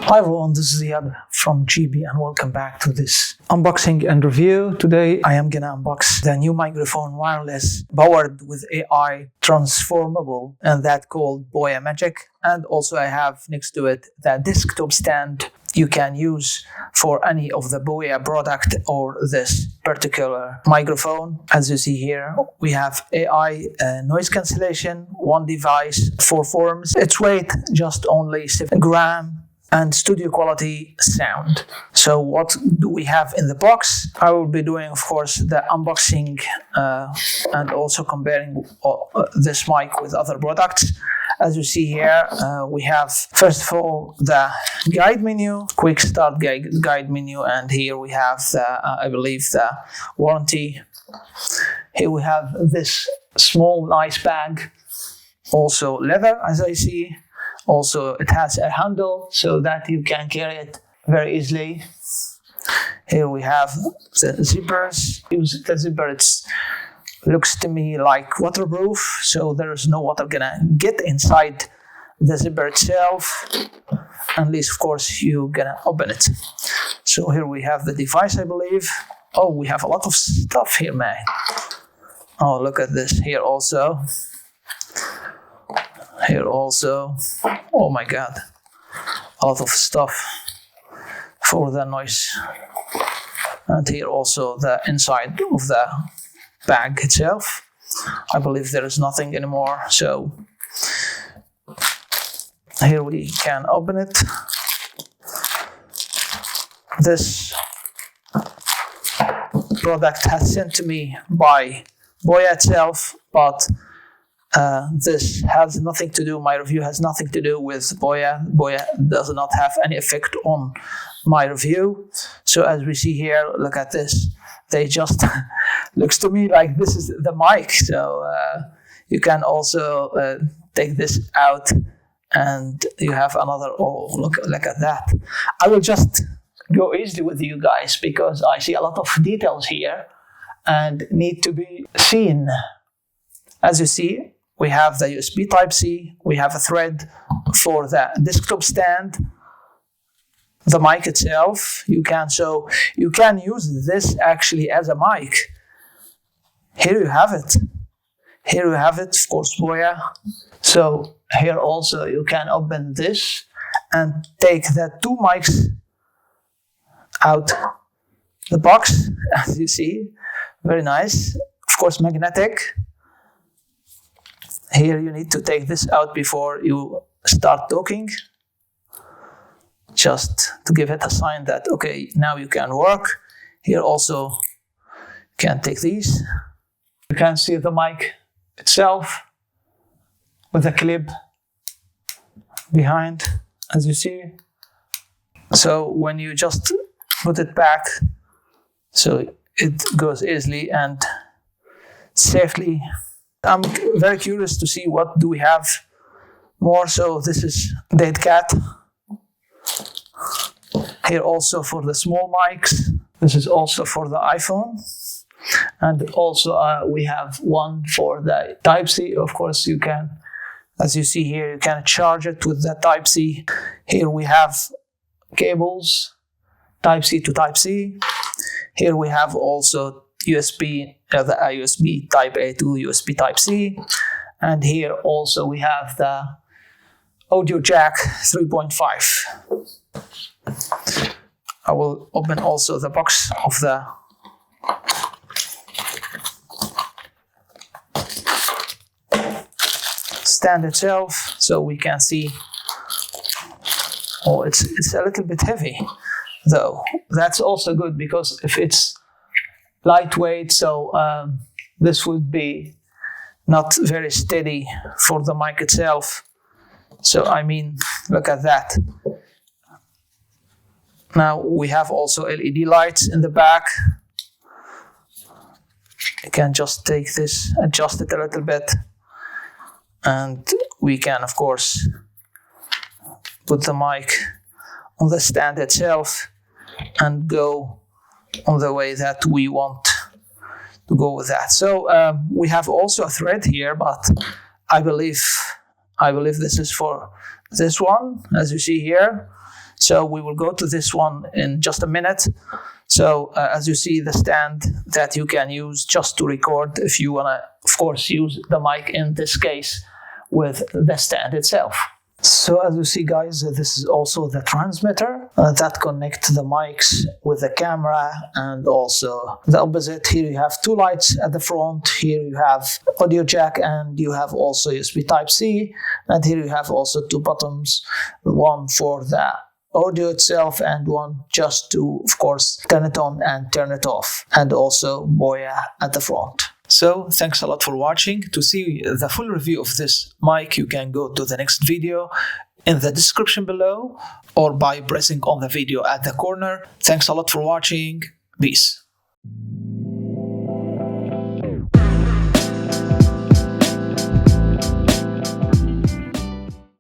Hi everyone, this is Ziad from GB and welcome back to this unboxing and review. Today I am gonna unbox the new microphone wireless powered with AI transformable and that called Boya Magic. And also I have next to it the desktop stand you can use for any of the Boya product or this particular microphone. As you see here, we have AI noise cancellation, one device, 4 forms. Its weight just only 7 grams. And studio quality sound. So what do we have in the box? I will be doing, of course, the unboxing and also comparing this mic with other products. As you see here, we have, first of all, the guide menu, quick start guide menu, and here we have the, I believe, the warranty. Here we have this small, nice bag, also leather, as I see. Also, it has a handle so that you can carry it very easily. Here we have the zippers. The zipper looks to me like waterproof, so there is no water gonna get inside the zipper itself, unless of course you're gonna open it. So here we have the device, I believe. Oh, we have a lot of stuff here, man. Oh, look at this here also. Here also, oh my god, a lot of stuff for the noise. And here also the inside of the bag itself. I believe there is nothing anymore, so here we can open it. This product has sent to me by Boya itself, but this has nothing to do, my review has nothing to do with Boya. Boya does not have any effect on my review. So as we see here, look at this. They just, looks to me like this is the mic. So you can also take this out and you have another, oh, look at that. I will just go easily with you guys because I see a lot of details here and need to be seen. As you see, we have the USB Type-C, we have a thread for the desktop stand, the mic itself. You can use this actually as a mic. Here you have it. Here you have it, of course, Boya. So here also you can open this and take the 2 mics out the box, as you see. Very nice. Of course, magnetic. Here you need to take this out before you start talking, just to give it a sign that, okay, now you can work. Here also you can take these. You can see the mic itself with a clip behind, as you see. So when you just put it back, so it goes easily and safely. I'm very curious to see what do we have more. So this is Dead Cat. Here also for the small mics. This is also for the iPhone. And also we have one for the Type-C. Of course you can, as you see here, you can charge it with the Type-C. Here we have cables, Type-C to Type-C. Here we have also USB, the USB Type-A to USB Type-C. And here also we have the audio jack 3.5. I will open also the box of the stand itself, so we can see. Oh, it's a little bit heavy, though. That's also good because if it's lightweight, so this would be not very steady for the mic itself. So I mean, look at that. Now we have also LED lights in the back. You can just take this, adjust it a little bit, and we can of course put the mic on the stand itself and go on the way that we want to go with that. So we have also a thread here, but I believe this is for this one, as you see here. So we will go to this one in just a minute. So as you see, the stand that you can use just to record, if you want to, of course, use the mic in this case with the stand itself. So as you see, guys, this is also the transmitter that connects the mics with the camera, and also the opposite. Here you have two lights at the front. Here you have audio jack, and you have also USB Type-C. And here you have also two buttons, one for the audio itself and one just to, of course, turn it on and turn it off, and also Boya at the front. So thanks a lot for watching. To see the full review of this mic, you can go to the next video in the description below, or by pressing on the video at the corner. Thanks a lot for watching. Peace.